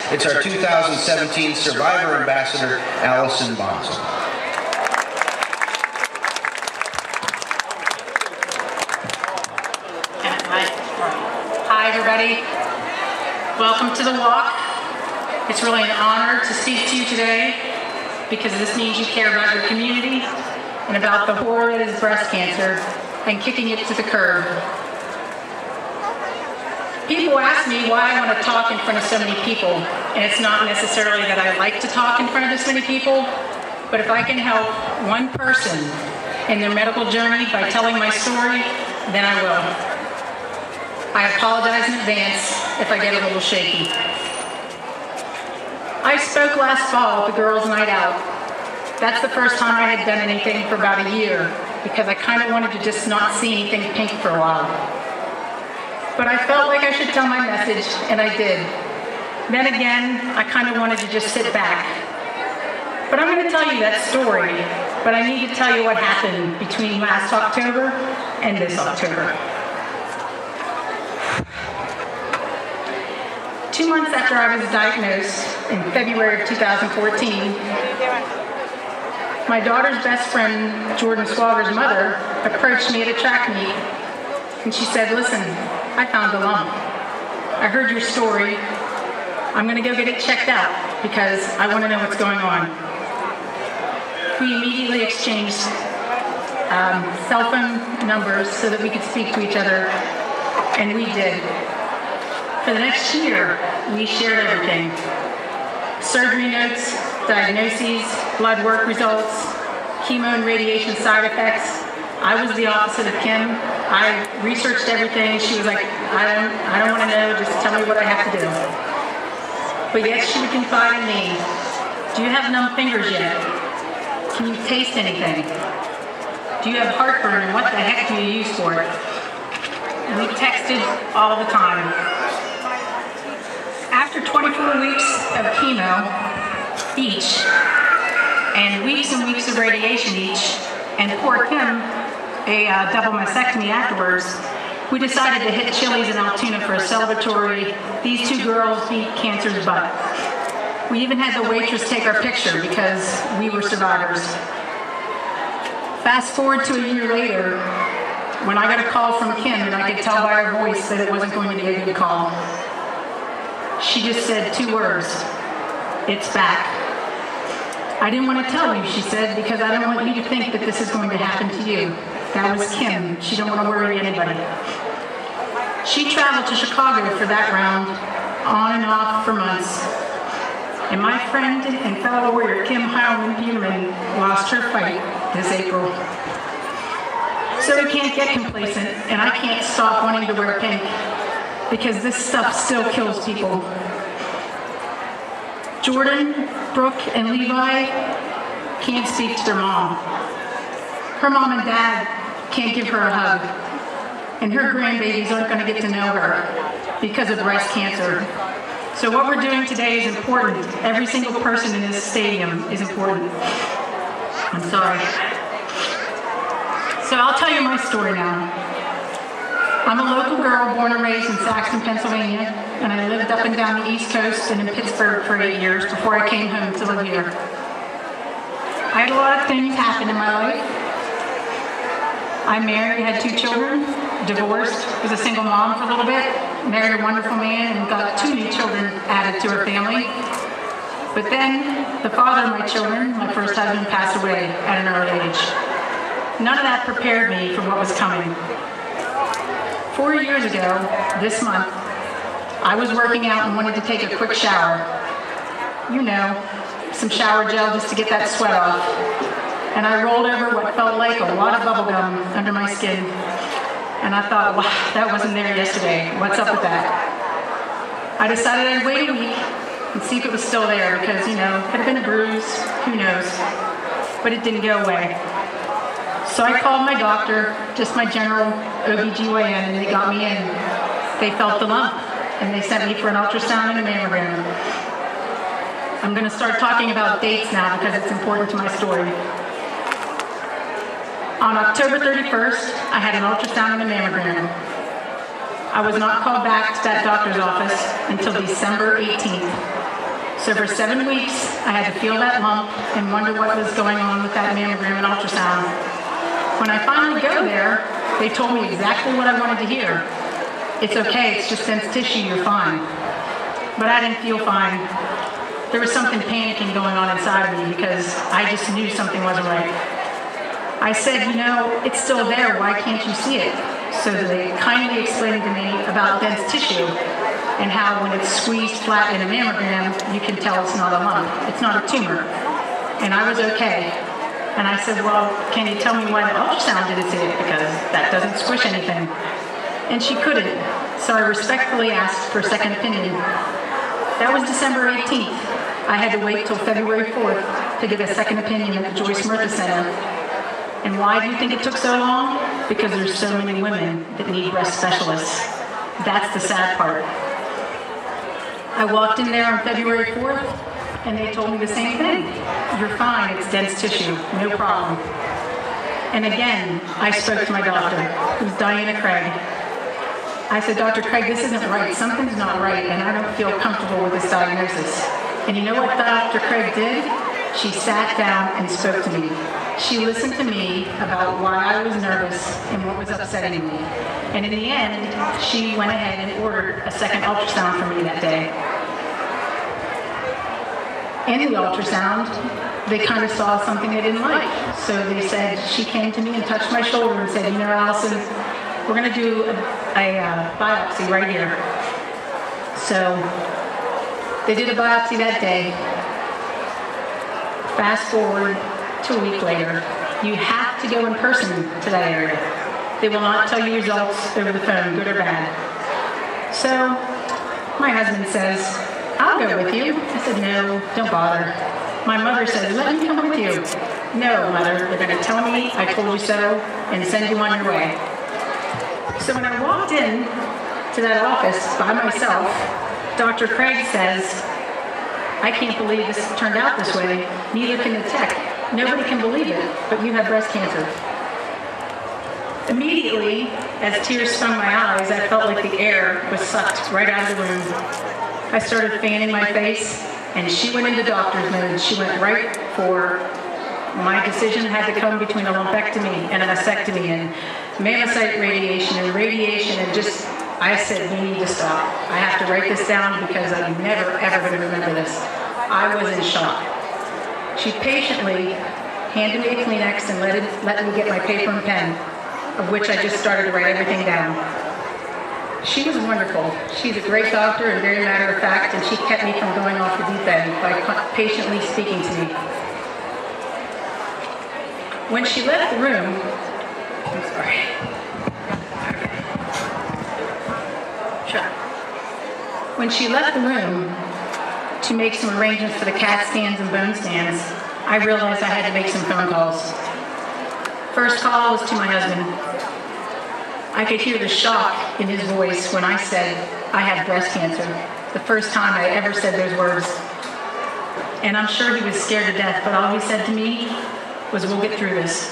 It's our 2017 Survivor Ambassador, Alison Bonsell. Hi, everybody. Welcome to the walk. It's really an honor to speak to you today because this means you care about your community and about the horror that is breast cancer and kicking it to the curb. People ask me why I want to talk in front of so many people, and it's not necessarily that I like to talk in front of this many people, but if I can help one person in their medical journey by telling my story, then I will. I apologize in advance if I get a little shaky. I spoke last fall at the girls' night out. That's the first time I had done anything for about a year because I kind of wanted to just not see anything pink for a while. But I felt like I should tell my message, and I did. Then again, I kind of wanted to just sit back. But I'm going to tell you that story, but I need to tell you what happened between last October and this October. 2 months after I was diagnosed in February of 2014, my daughter's best friend, Jordan Swagger's mother, approached me at a track meet, and she said, "Listen, I found a lump. I heard your story. I'm going to go get it checked out because I want to know what's going on." We immediately exchanged cell phone numbers so that we could speak to each other, and we did. For the next year, we shared everything. Surgery notes, diagnoses, blood work results, chemo and radiation side effects. I was the opposite of Kim. I researched everything. She was like, I don't want to know, just tell me what I have to do. But yet she would confide in me. Do you have numb fingers yet? Can you taste anything? Do you have heartburn, and what the heck do you use for it? And we texted all the time. After 24 weeks of chemo each, and weeks of radiation each, and poor Kim a double mastectomy afterwards, we decided to hit Chili's in Altoona for a celebratory "These two girls beat cancer's butt." We even had the waitress take our picture because we were survivors. Fast forward to a year later, when I got a call from Kim, and I could tell by her voice that it wasn't going to be a good call. She just said 2 words: "It's back." I didn't want to tell you, she said, because I don't want you to think that this is going to happen to you. That was Kim. She don't want to worry anybody. She traveled to Chicago for that round, on and off for months. And my friend and fellow warrior, Kim Hileman Peterman, lost her fight this April. So we can't get complacent, and I can't stop wanting to wear pink, because this stuff still kills people. Jordan, Brooke, and Levi can't speak to their mom. Her mom and dad can't give her a hug. And her grandbabies aren't going to get to know her because of breast cancer. So what we're doing today is important. Every single person in this stadium is important. I'm sorry. So I'll tell you my story now. I'm a local girl born and raised in Saxton, Pennsylvania, and I lived up and down the East Coast and in Pittsburgh for 8 years before I came home to live here. I had a lot of things happen in my life. I married, had 2 children, divorced, was a single mom for a little bit, married a wonderful man, and got 2 new children added to her family. But then the father of my children, my first husband, passed away at an early age. None of that prepared me for what was coming. 4 years ago, this month, I was working out and wanted to take a quick shower. You know, some shower gel just to get that sweat off. And I rolled over what felt like a lot of bubble gum under my skin. And I thought, wow, that wasn't there yesterday. What's up with that? I decided I'd wait a week and see if it was still there because, you know, could have been a bruise, who knows. But it didn't go away. So I called my doctor, just my general OBGYN, and they got me in. They felt the lump, and they sent me for an ultrasound and a mammogram. I'm going to start talking about dates now because it's important to my story. On October 31st, I had an ultrasound and a mammogram. I was not called back to that doctor's office until December 18th. So for 7 weeks, I had to feel that lump and wonder what was going on with that mammogram and ultrasound. When I finally go there, they told me exactly what I wanted to hear. It's okay, it's just dense tissue, you're fine. But I didn't feel fine. There was something panicking going on inside of me because I just knew something wasn't right. I said, it's still there, why can't you see it? So they kindly explained to me about dense tissue and how when it's squeezed flat in a mammogram, you can tell it's not a lump, it's not a tumor. And I was okay. And I said, well, can you tell me why the ultrasound didn't see it? Because that doesn't squish anything. And she couldn't. So I respectfully asked for a second opinion. That was December 18th. I had to wait till February 4th to get a second opinion at the Joyce Murtha Center. And why do you think it took so long? Because there's so many women that need breast specialists. That's the sad part. I walked in there on February 4th, and they told me the same thing. You're fine, it's dense tissue, no problem. And again, I spoke to my doctor, who's Diana Craig. I said, Dr. Craig, this isn't right. Something's not right, and I don't feel comfortable with this diagnosis. And you know what Dr. Craig did? She sat down and spoke to me. She listened to me about why I was nervous and what was upsetting me. And in the end, she went ahead and ordered a second ultrasound for me that day. In the ultrasound, they kind of saw something they didn't like. So they said, she came to me and touched my shoulder and said, Alison, we're going to do a biopsy right here. So they did a biopsy that day. Fast forward to a week later. You have to go in person to that area. They will not tell you results over the phone, good or bad. So my husband says, I'll go with you. I said, no, don't bother. My mother says, let me come with you. No, Mother, they're going to tell me I told you so and send you on your way. So when I walked in to that office by myself, Dr. Craig says, I can't believe this turned out this way. Neither can the tech. Nobody can believe it, but you have breast cancer. Immediately, as tears stung my eyes, I felt like the air was sucked right out of the room. I started fanning my face, and she went into doctor's mode. She went right for my decision had to come between a lumpectomy and a mastectomy and mammocyte radiation and just, I said, you need to stop. I have to write this down because I'm never, ever going to remember this. I was in shock. She patiently handed me a Kleenex and let me get my paper and pen, of which I just started to write everything down. She was wonderful. She's a great doctor and very matter of fact, and she kept me from going off the deep end by patiently speaking to me. When she left the room, I'm sorry. Okay. Sure. When she left the room to make some arrangements for the CAT scans and bone scans, I realized I had to make some phone calls. First call was to my husband. I could hear the shock in his voice when I said I had breast cancer, the first time I ever said those words. And I'm sure he was scared to death, but all he said to me was, we'll get through this.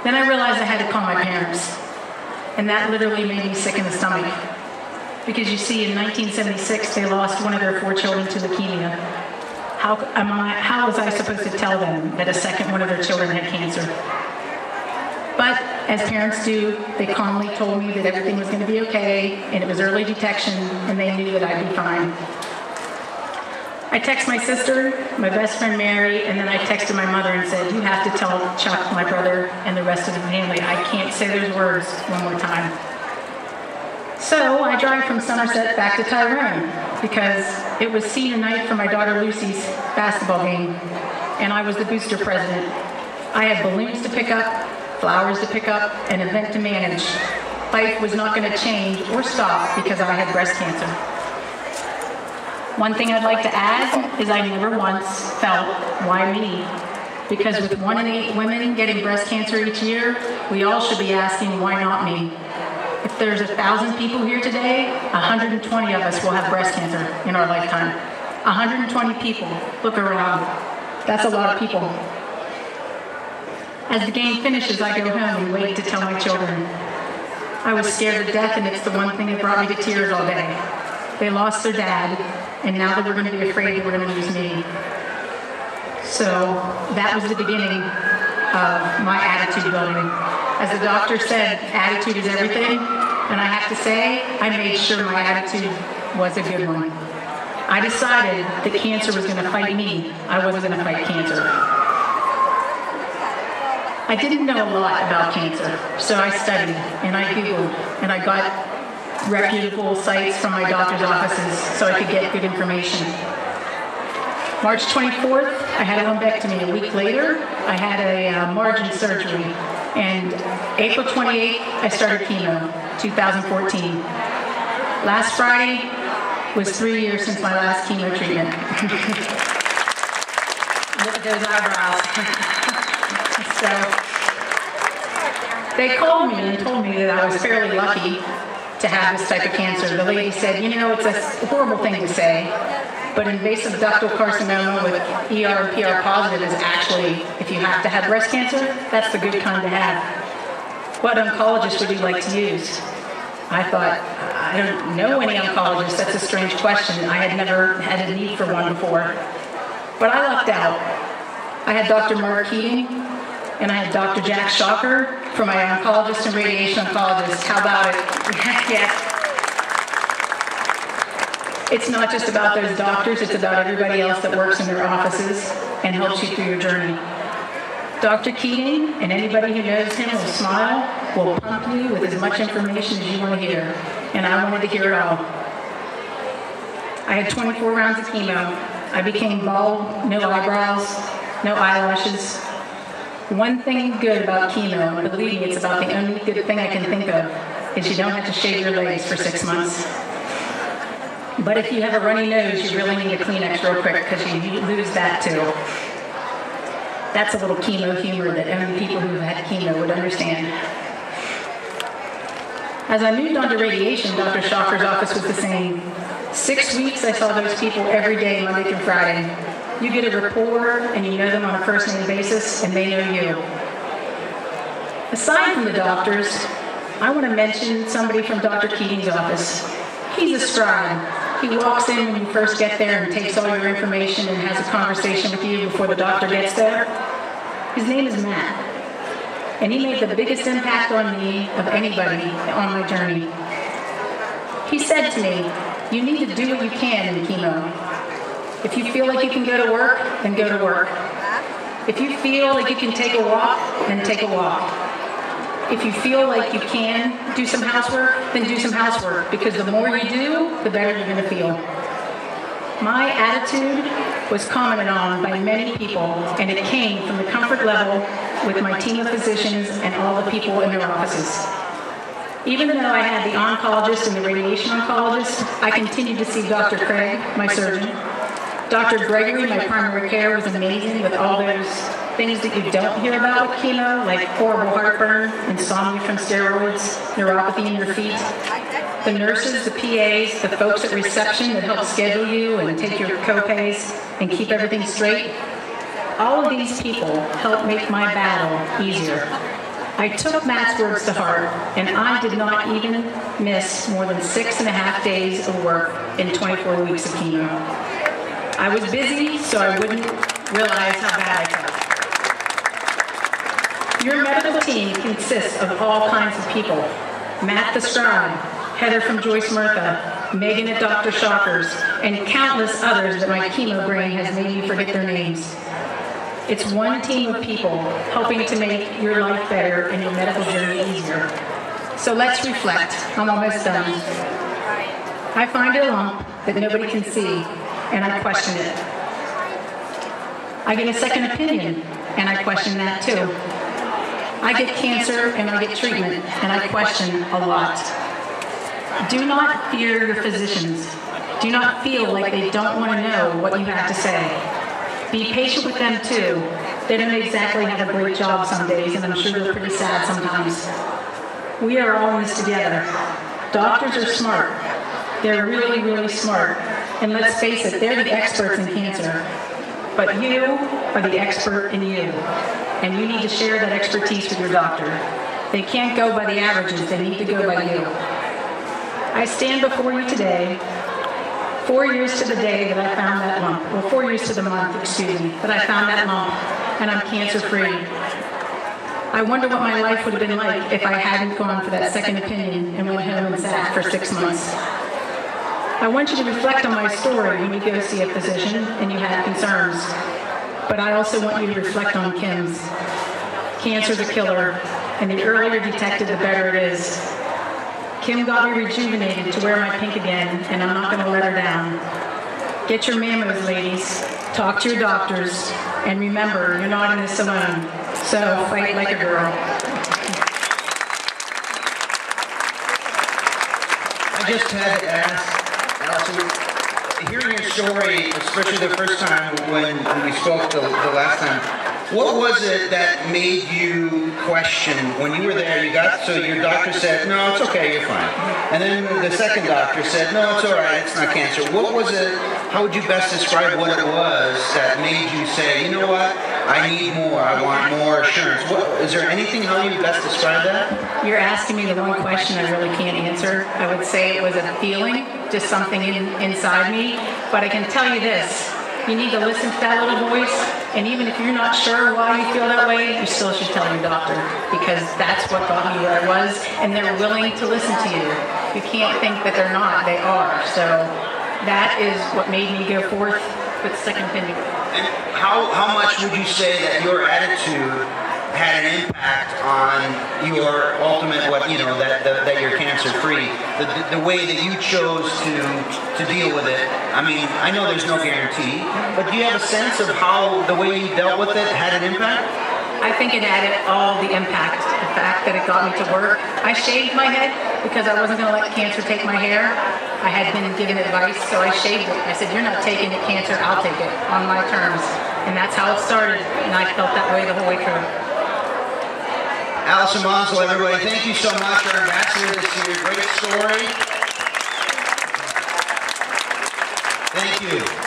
Then I realized I had to call my parents, and that literally made me sick in the stomach. Because you see, in 1976, they lost one of their 4 children to leukemia. How was I supposed to tell them that a second one of their children had cancer? But as parents do, they calmly told me that everything was going to be okay, and it was early detection, and they knew that I'd be fine. I texted my sister, my best friend Mary, and then I texted my mother and said, you have to tell Chuck, my brother, and the rest of the family, I can't say those words one more time. So I drive from Somerset back to Tyrone because it was senior night for my daughter Lucy's basketball game, and I was the booster president. I had balloons to pick up, flowers to pick up, an event to manage. Life was not going to change or stop because I had breast cancer. One thing I'd like to add is I never once felt, why me? Because with 1 in 8 women getting breast cancer each year, we all should be asking, why not me? If there's 1,000 people here today, 120 of us will have breast cancer in our lifetime. 120 people. Look around. That's a lot of people. As the game finishes, I go home and wait to tell my children. I was scared to death, and it's the one thing that brought me to tears all day. they lost their dad, and now they were going to be afraid they were going to lose me. So that was the beginning of my attitude building. As the doctor said, attitude is everything, and I have to say, I made sure my attitude was a good one. I decided that cancer was going to fight me. I wasn't going to fight cancer. I didn't know a lot about cancer, so I studied and I Googled and I got reputable sites from my doctor's offices so I could get good information. March 24th, I had a lumpectomy. A week later, I had a margin surgery. And April 28th, I started chemo, 2014. Last Friday was 3 years since my last chemo treatment. Look at those eyebrows. So they called me and told me that I was fairly lucky to have this type of cancer. The lady said, you know, it's a horrible thing to say, but invasive ductal carcinoma with ER and PR positive is actually, if you have to have breast cancer, that's the good kind to have. What oncologist would you like to use? I thought, I don't know any oncologists. That's a strange question. I had never had a need for one before. But I lucked out. I had Dr. Mark Keating, and I had Dr. Jack Shocker for my oncologist and radiation oncologist. How about it? Yes. It's not just about those doctors, it's about everybody else that works in their offices and helps you through your journey. Dr. Keating and anybody who knows him will smile, will pump you with as much information as you want to hear. And I wanted to hear it all. I had 24 rounds of chemo. I became bald, no eyebrows, no eyelashes. One thing good about chemo, and believe me, it's about the only good thing I can think of, is you don't have to shave your legs for 6 months. But if you have a runny nose, you really need a Kleenex real quick because you lose that too. That's a little chemo humor that only people who have had chemo would understand. As I moved on to radiation, Dr. Shocker's office was the same. 6 weeks, I saw those people every day, Monday through Friday. You get a rapport, and you know them on a first-name basis, and they know you. Aside from the doctors, I want to mention somebody from Dr. Keating's office. He's a scribe. He walks in when you first get there and takes all your information and has a conversation with you before the doctor gets there. His name is Matt. And he made the biggest impact on me of anybody on my journey. He said to me, you need to do what you can in chemo. If you feel like you can go to work, then go to work. If you feel like you can take a walk, then take a walk. If you feel like you can do some housework, then do some housework, because the more you do, the better you're going to feel. My attitude was commented on by many people, and it came from the comfort level with my team of physicians and all the people in their offices. Even though I had the oncologist and the radiation oncologist, I continued to see Dr. Craig, my surgeon. Dr. Gregory, my primary care, was amazing with all those things that you don't hear about with chemo, like horrible heartburn, insomnia from steroids, neuropathy in your feet. The nurses, the PAs, the folks at reception that help schedule you and take your co-pays and keep everything straight. All of these people help make my battle easier. I took Matt's words to heart, and I did not even miss more than 6.5 days of work in 24 weeks of chemo. I was busy, so I wouldn't realize how bad I felt. Your medical team consists of all kinds of people. Matt the scribe, Heather from Joyce Murtha, Megan at Dr. Shocker's, and countless others that my chemo brain has made me forget their names. It's one team of people helping to make your life better and your medical journey easier. So let's reflect. I'm almost done. I find a lump that nobody can see, and I question it. I get a second opinion, and I question that too. I get cancer, and I get treatment, and I question a lot. Do not fear your physicians. Do not feel like they don't want to know what you have to say. Be patient with them too. They don't exactly have a great job some days, and I'm sure they're pretty sad sometimes. We are all in this together. Doctors are smart. They're really, really smart. And let's face it, they're the experts in cancer. But you are the expert in you. And you need to share that expertise with your doctor. They can't go by the averages, they need to go by you. I stand before you today 4 years to the day that I found that lump, well, 4 years to the month, excuse me, that I found that lump, and I'm cancer-free. I wonder what my life would have been like if I hadn't gone for that second opinion and went home and sat for 6 months. I want you to reflect on my story when you go see a physician and you have concerns, but I also want you to reflect on Kim's. Cancer's a killer, and the earlier detected, the better it is. Kim got me rejuvenated to wear my pink again, and I'm not going to let her down. Get your mammos, ladies. Talk to your doctors, and remember, you're not in this alone. So fight like a girl. I just had to ask, Alison, hearing your story, especially the first time when we spoke the last time, what was it that made you question when you were there? So your doctor said, no, it's okay, you're fine. And then the second doctor said, no, it's all right, it's not cancer. What was it? How would you best describe what it was that made you say, you know what? I need more. I want more assurance. Is there anything how you best describe that? You're asking me the one question I really can't answer. I would say it was a feeling, just something inside me. But I can tell you this. You need to listen to that little voice, and even if you're not sure why you feel that way, you still should tell your doctor, because that's what got me where I was, and they're willing to listen to you. You can't think that they're not, they are. So that is what made me go forth with second opinion. And how much would you say that your attitude had an impact on your ultimate, that you're cancer-free, the way that you chose to deal with it? I mean, I know there's no guarantee, but do you have a sense of how the way you dealt with it had an impact? I think it added all the impact. The fact that it got me to work. I shaved my head because I wasn't going to let cancer take my hair. I had been given advice, so I shaved it. I said, you're not taking it, cancer, I'll take it on my terms. And that's how it started, and I felt that way the whole way through. Alison Bonsell, everybody, thank you so much, our ambassador this year. Great story. Thank you.